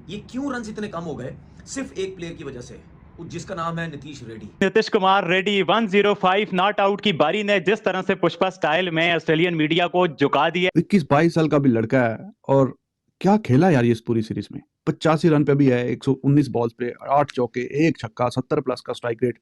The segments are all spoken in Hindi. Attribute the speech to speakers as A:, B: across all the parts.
A: ये क्यों रन इतने कम हो गए? सिर्फ एक प्लेयर की वजह से, जिसका नाम है नीतीश रेड्डी।
B: नीतीश कुमार रेड्डी 105 नॉट आउट की बारी ने जिस तरह से पुष्पा स्टाइल में ऑस्ट्रेलियन मीडिया को झुका दिया।
C: 21-22 साल का भी लड़का है और क्या खेला यार ये इस पूरी सीरीज में। 85 रन पे भी है, 119 बॉल्स पे 8 चौके 1 छक्का, 70 प्लस का स्ट्राइक रेट।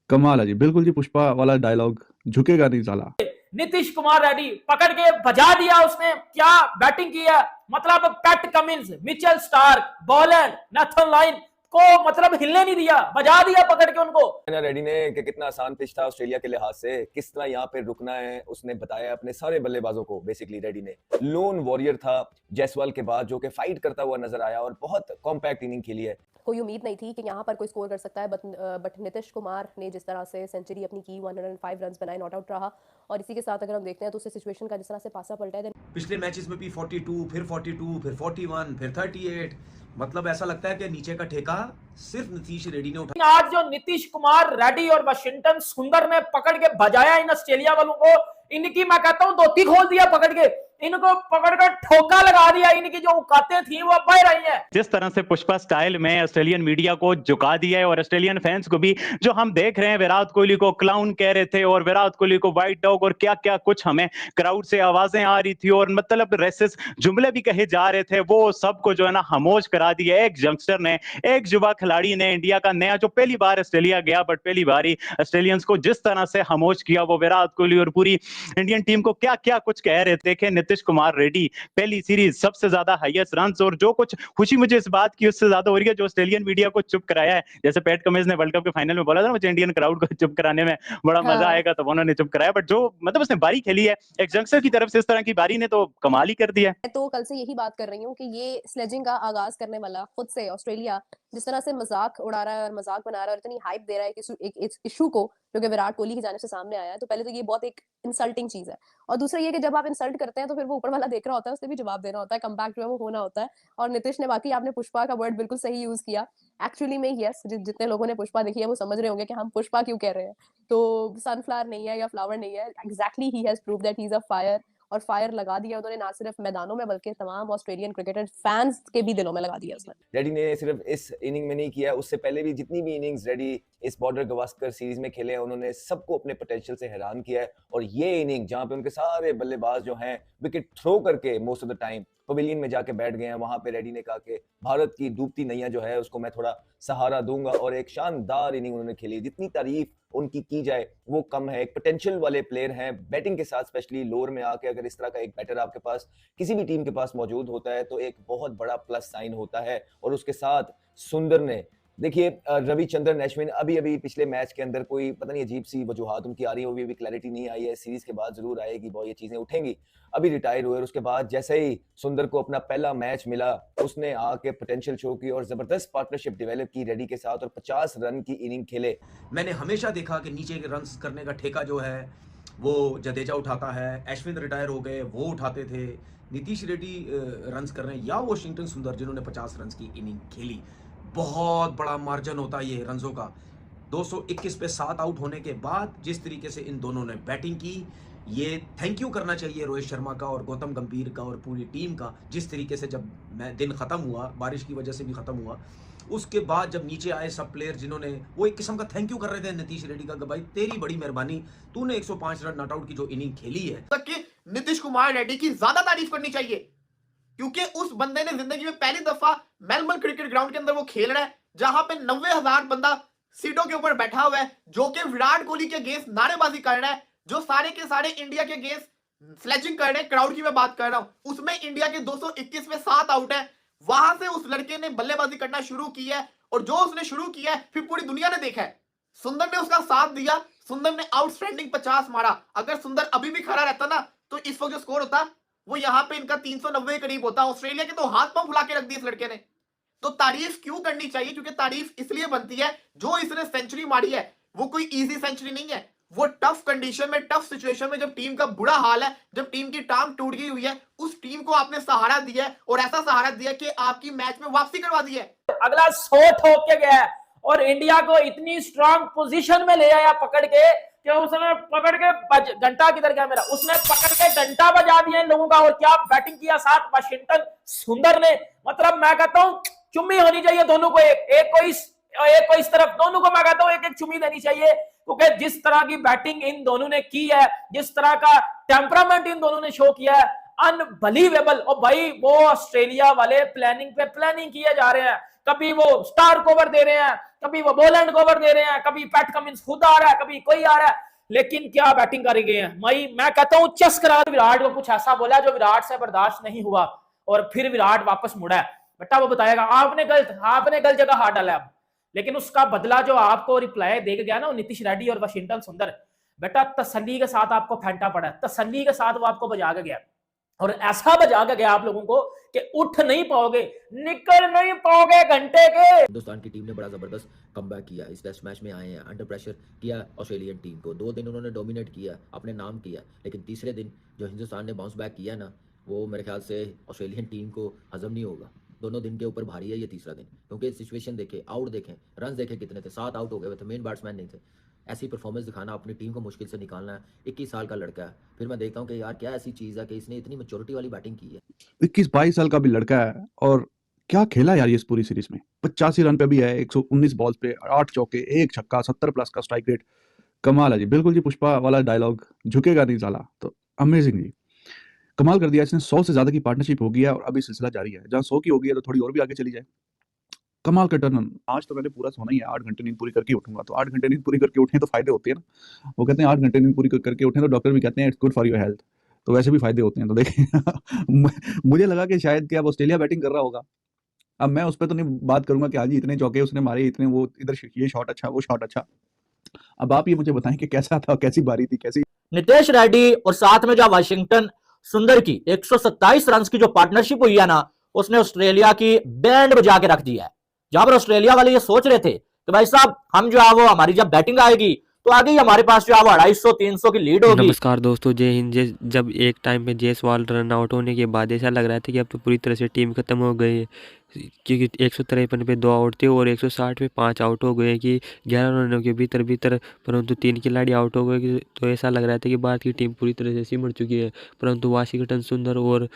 C: कमाल है जी, बिल्कुल जी पुष्पा वाला डायलॉग, झुकेगा नहीं साला।
D: नीतीश कुमार रेड्डी पकड़ के बजा दिया उसने, क्या बैटिंग किया। मतलब Pat Cummins, Mitchell Starc, bowler, Nathan Lyon को मतलब हिलने नहीं दिया, बजा दिया पकड़ के उनको।
E: रेड्डी ने कि कितना आसान पिच था ऑस्ट्रेलिया के लिहाज से, किस तरह यहाँ पे रुकना है उसने बताया अपने सारे बल्लेबाजों को। बेसिकली रेड्डी ने लोन वॉरियर था जायसवाल के बाद, जो कि फाइट करता हुआ नजर आया और बहुत कॉम्पैक्ट इनिंग खेली है।
F: कोई उम्मीद नहीं थी कि यहाँ पर कोई स्कोर कर सकता है, बट नीतीश कुमार ने जिस तरह से सेंचुरी अपनी की, 105 रन्स बनाए, नॉट आउट रहा। और इसी के साथ अगर हम देखते हैं तो उससे सिचुएशन का जिस तरह से पासा पलटा है।
A: पिछले मैचेस में भी 42, फिर 42, फिर 41, फिर 38। मतलब ऐसा लगता है कि नीचे का ठेका सिर्फ नीतीश रेड्डी ने उठाया।
D: आज जो नीतीश कुमार रेड्डी और वाशिंगटन सुंदर ने पकड़ के बजाया इन ऑस्ट्रेलिया वालों को, इनकी मैं कहता हूं धोती खोल दिया पकड़ के, इनको पकड़ कर ठोका लगा दिया। इनकी जो औकातें थी वो बह रही हैं।
B: जिस तरह से पुष्पा स्टाइल में ऑस्ट्रेलियन मीडिया को झुका दिया है और ऑस्ट्रेलियन फैंस को भी, जो हम देख रहे हैं विराट कोहली को क्लाउन कह रहे थे और विराट कोहली को व्हाइट डॉग और क्या क्या कुछ हमें क्राउड से आवाजें आ रही थी और मतलब रेसिस जुमले भी कहे जा रहे थे, वो सबको जो है ना खामोश करा दिया एक यंगस्टर ने, एक युवा खिलाड़ी ने, इंडिया का नया, जो पहली बार ऑस्ट्रेलिया गया बट पहली बार ही ऑस्ट्रेलियंस को जिस तरह से खामोश किया वो विराट कोहली और पूरी इंडियन टीम को क्या क्या कुछ कह रहे थे। देखे नीतीश कुमार रेड्डी पहली सीरीज सबसे ज्यादा हाईएस्ट रन, और जो कुछ खुशी मुझे इस बात की उससे ज्यादा हो रही है जो ऑस्ट्रेलियन मीडिया को चुप कराया है। जैसे पैट कमिंस ने वर्ल्ड कप के फाइनल में बोला था मुझे इंडियन क्राउड को चुप कराने में बड़ा मजा आएगा, तो उन्होंने चुप कराया। बट जो मतलब उसने बारी खेली है एक यंगस्टर की तरफ से, इस तरह की बारी ने तो कमाल ही कर दिया।
F: तो कल से यही बात कर रही हूँ कि ये स्लेजिंग का आगाज करने वाला खुद से ऑस्ट्रेलिया जिस तरह से मजाक उड़ा रहा है और मजाक बना रहा है और इतनी हाइप दे रहा है एक इशू को जो कि विराट कोहली की जानिब से सामने आया है, तो पहले तो ये बहुत एक इंसल्टिंग चीज है। और दूसरा ये कि जब आप इंसल्ट करते हैं तो फिर वो ऊपर वाला देख रहा होता है, उससे भी जवाब देना होता है, कमबैक जो है वो होना होता है। और नीतीश ने, बाकी आपने पुष्पा का वर्ड बिल्कुल सही यूज किया एक्चुअली में। यस, जितने लोगों ने पुष्पा देखी है वो समझ रहे होंगे कि हम पुष्पा क्यों कह रहे हैं। तो सनफ्लावर नहीं है या फ्लावर नहीं है, exactly he has proved that he is a fire. और फायर लगा दिया उन्होंने ना सिर्फ मैदानों में बल्कि तमाम ऑस्ट्रेलियन क्रिकेटर फैंस के भी दिलों में लगा दिया उसने।
E: रेड्डी ने सिर्फ इस इनिंग में नहीं किया, उससे पहले भी जितनी भी इनिंग्स रेड्डी इस बॉर्डर गवास्कर सीरीज में खेले हैं उन्होंने सबको अपने पोटेंशियल से हैरान किया है। और ये इनिंग जहां पे उनके सारे बल्लेबाज जो हैं विकेट थ्रो करके most of the time pavilion में जाके बैठ गए हैं, वहां पे रेड्डी ने कहा कि भारत की डूबती नैया जो है उसको मैं थोड़ा सहारा दूंगा। और एक शानदार इनिंग उन्होंने खेली, जितनी तारीफ उनकी की जाए वो कम है। एक पोटेंशियल वाले प्लेयर हैं बैटिंग के साथ, स्पेशली लोअर में आके अगर इस तरह का एक बैटर आपके पास किसी भी टीम के पास मौजूद होता है तो एक बहुत बड़ा प्लस साइन होता है। और उसके साथ सुंदर ने, देखिए रविचंद्रन अश्विन अभी पिछले मैच के अंदर कोई पता नहीं अजीब सी वजूहात उनकी आ रही है, वो भी क्लैरिटी नहीं आई है, सीरीज के बाद जरूर आएगी, बहुत ये चीजें उठेंगी। अभी रिटायर हुए और उसके बाद जैसे ही सुंदर को अपना पहला मैच मिला उसने आके पोटेंशियल शो की और जबरदस्त पार्टनरशिप डेवलप की रेड्डी के साथ और 50 रन की इनिंग खेले।
A: मैंने हमेशा देखा कि नीचे के रन करने का ठेका जो है वो जडेजा उठाता है, अश्विन रिटायर हो गए वो उठाते थे, नीतीश रेड्डी रन कर रहे हैं, या वाशिंगटन सुंदर जिन्होंने 50 रन की इनिंग खेली। बहुत बड़ा मार्जिन होता है ये रनों का। 221 पे 7 आउट होने के बाद जिस तरीके से इन दोनों ने बैटिंग की, ये थैंक यू करना चाहिए रोहित शर्मा का और गौतम गंभीर का और पूरी टीम का। जिस तरीके से जब दिन खत्म हुआ, बारिश की वजह से भी खत्म हुआ, उसके बाद जब नीचे आए सब प्लेयर जिन्होंने, वो एक किस्म का थैंक यू कर रहे थे नीतीश रेड्डी का कि भाई तेरी बड़ी मेहरबानी, तूने 105 रन नॉट आउट की जो इनिंग खेली है।
G: तक कि नीतीश कुमार रेड्डी की ज्यादा तारीफ करनी चाहिए, क्योंकि उस बंदे ने जिंदगी में पहली दफा मेलबर्न क्रिकेट ग्राउंड के अंदर वो खेल रहा है जहां पे 90,000 बंदा सीटों के ऊपर बैठा हुआ है, जो कि विराट कोहली के अगेंस्ट नारेबाजी कर रहा है, जो सारे के सारे इंडिया के अगेंस्ट स्लेजिंग कर रहे हैं। क्राउड की मैं बात कर रहा हूं, उसमें इंडिया के 221 में 7 आउट है। वहां से उस लड़के ने बल्लेबाजी करना शुरू की है और जो उसने शुरू किया है फिर पूरी दुनिया ने देखा है। सुंदर ने उसका साथ दिया, सुंदर ने आउटस्टैंडिंग 50 मारा। अगर सुंदर अभी भी खड़ा रहता ना तो इस वक्त जो स्कोर होता वो यहाँ पे इनका 390 के करीब होता। ऑस्ट्रेलिया के तो हाथ पांव फुला के रख दिए इस लड़के ने। तो तारीफ क्यों करनी चाहिए? क्योंकि तारीफ इसलिए बनती है, जो इसने सेंचुरी मारी है वो कोई इजी सेंचुरी नहीं है, वो टफ कंडीशन में, टफ सिचुएशन में, जब टीम का बुरा हाल है, जब टीम की टांग टूट गई हुई है, उस टीम को आपने सहारा दिया है और ऐसा सहारा दिया कि आपकी मैच में वापसी करवा दी है।
D: अगला 100 ठोक के गया और इंडिया को इतनी स्ट्रांग पोजीशन में ले आया पकड़ के कि उसने पकड़ के घंटा किधर गया मेरा, उसने पकड़ के घंटा बजा दिया इन लोगों का। और क्या बैटिंग किया साथ वाशिंगटन सुंदर ने, मतलब मैं कहता हूं चुम्मी होनी चाहिए दोनों को, एक को इस तरफ, दोनों को मैं कहता हूं एक एक चुम्मी देनी चाहिए, क्योंकि जिस तरह की बैटिंग इन दोनों ने की है, जिस तरह का टेम्परामेंट इन दोनों ने शो किया है, अनबिलीवेबल। और भाई वो ऑस्ट्रेलिया वाले प्लानिंग पे प्लानिंग किए जा रहे हैं, कभी वो स्टार कवर दे रहे हैं, कभी वो बोलैंड कवर दे रहे हैं, कभी पैट कमिंस खुद आ रहा है, कभी कोई आ रहा है, लेकिन क्या बैटिंग कर गए हैं भाई। मैं कहता हूं चस करा विराट को, कुछ ऐसा बोला जो विराट से बर्दाश्त नहीं हुआ और फिर विराट वापस मुड़ा है। बेटा वो बताएगा आपने गलत जगह हाथ डाला है, लेकिन उसका बदला जो आपको रिप्लाई दे गया ना, नीतीश रेड्डी और वाशिंगटन सुंदर, बेटा तसल्ली के साथ आपको फेंटा पड़ा है, तसल्ली के साथ वो आपको बजा के गया, और ऐसा बजा के गया आप लोगों को कि उठ नहीं पाओगे, निकल नहीं पाओगे घंटे के।
H: हिंदुस्तान की टीम ने बड़ा जबरदस्त कमबैक किया, इस टेस्ट मैच में आए हैं, अंडर प्रेशर किया ऑस्ट्रेलियन टीम को, 2 दिन उन्होंने डोमिनेट किया, अपने नाम किया, लेकिन तीसरे दिन जो हिंदुस्तान ने बाउंस बैक किया ना, वो मेरे ख्याल से ऑस्ट्रेलियन टीम को हजम नहीं होगा। दोनों दिन के ऊपर भारी है ये तीसरा दिन, क्योंकि सिचुएशन देखे, आउट देखें, रन देखें कितने थे, 7 आउट हो गए थे, मेन बैट्समैन नहीं थे। ऐसी परफॉर्मेंस दिखाना, अपनी टीम को मुश्किल से निकालना है। 21 साल का लड़का है, फिर मैं देखता हूँ कि यार क्या ऐसी चीज़ है कि इसने इतनी मैच्योरिटी वाली बैटिंग की है।
C: 21-22 साल का भी लड़का है और क्या खेला यार ये इस पूरी सीरीज में। 85 रन पे भी है, 119 बॉल्स पे 8 चौके, 1 छक्का, 70 प्लस का स्ट्राइक रेट। कमाल है जी, बिल्कुल जी पुष्पा वाला डायलॉग, झुकेगा नहीं साला। तो अमेजिंग जी, कमाल कर दिया इसने। 100 से ज्यादा की पार्टनरशिप हो गई है और अभी सिलसिला जारी है। जहाँ 100 की हो गई है तो थोड़ी और भी आगे चली जाए। कमाल का टर्न। आज तो मैंने पूरा सोना ही है, 8 घंटे नींद पूरी करके उठूंगा। तो 8 घंटे नींद पूरी करके उठे तो फायदे होते हैं ना। वो कहते हैं 8 घंटे नींद पूरी करके उठे तो डॉक्टर भी कहते हैं it's good for your health. तो वैसे भी फायदे होते हैं। तो देखिए मुझे लगा कि शायद कि अब ऑस्ट्रेलिया बैटिंग कर रहा होगा। अब मैं उस पर तो नहीं बात करूंगा कि आज इतने चौके उसने मारे, इतने वो इधर ये शॉट अच्छा, वो शॉट अच्छा। अब आप ये मुझे बताएं कि कैसा था, कैसी बारी थी, कैसी।
D: नितेश रेड्डी और साथ में जो वाशिंगटन सुंदर की 127 रन की जो पार्टनरशिप हुई है ना, उसने ऑस्ट्रेलिया की बैंड बजा के रख दिया है। जहां पर ऑस्ट्रेलिया वाले ये सोच रहे थे कि भाई साहब हम जो है वो हमारी जब बैटिंग आएगी तो आगे ही हमारे पास जो है वो 250-300 की लीड होगी।
I: नमस्कार दोस्तों, जय हिंद। जब एक टाइम पे जायसवाल रन आउट होने के बाद ऐसा लग रहा था कि अब तो पूरी तरह से टीम खत्म हो गई है, क्योंकि 153 पे 2 आउट थे और 160 पे 5 आउट हो गए कि 11 रनों के भीतर, परंतु 3 खिलाड़ी आउट हो गए। तो ऐसा लग रहा था कि भारत की टीम पूरी तरह से सिमट चुकी है। परंतु वाशिंगटन सुंदर और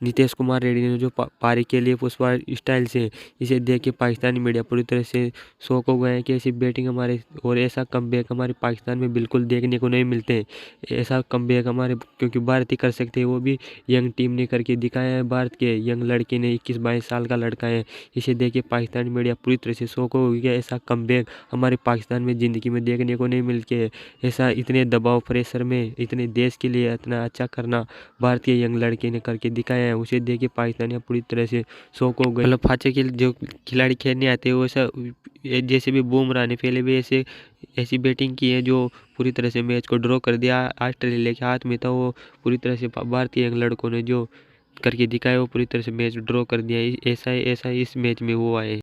I: नीतीश कुमार रेड्डी ने जो पारी के लिए पुष्पा स्टाइल से इसे देख के पाकिस्तानी मीडिया पूरी तरह से शौक हो गए हैं कि ऐसी बैटिंग हमारे और ऐसा कमबैक हमारे पाकिस्तान में बिल्कुल देखने को नहीं मिलते। ऐसा कमबैक हमारे क्योंकि भारत ही कर सकते हैं, वो भी यंग टीम ने करके दिखाया है। भारत के यंग लड़के ने 21-22 साल का लड़का है, इसे देख के पाकिस्तानी मीडिया पूरी तरह से शौक हो गया। ऐसा कमबैक हमारे पाकिस्तान में ज़िंदगी में देखने को नहीं मिलते। ऐसा इतने दबाव प्रेशर में इतने देश के लिए इतना अच्छा करना भारत के यंग लड़के ने करके दिखाया है। उसे देख के पाकिस्तानियाँ पूरी तरह से शौक हो गए। मतलब फाचे के जो खिलाड़ी खेलने आते हैं वो ऐसा जैसे भी बुमराह ने पहले भी ऐसी बैटिंग की है जो पूरी तरह से मैच को ड्रॉ कर दिया। ऑस्ट्रेलिया के हाथ में था, वो पूरी तरह से भारतीय यंग लड़कों ने जो करके दिखाया वो पूरी तरह से मैच ड्रॉ कर दिया। ऐसा इस मैच में हुआ है।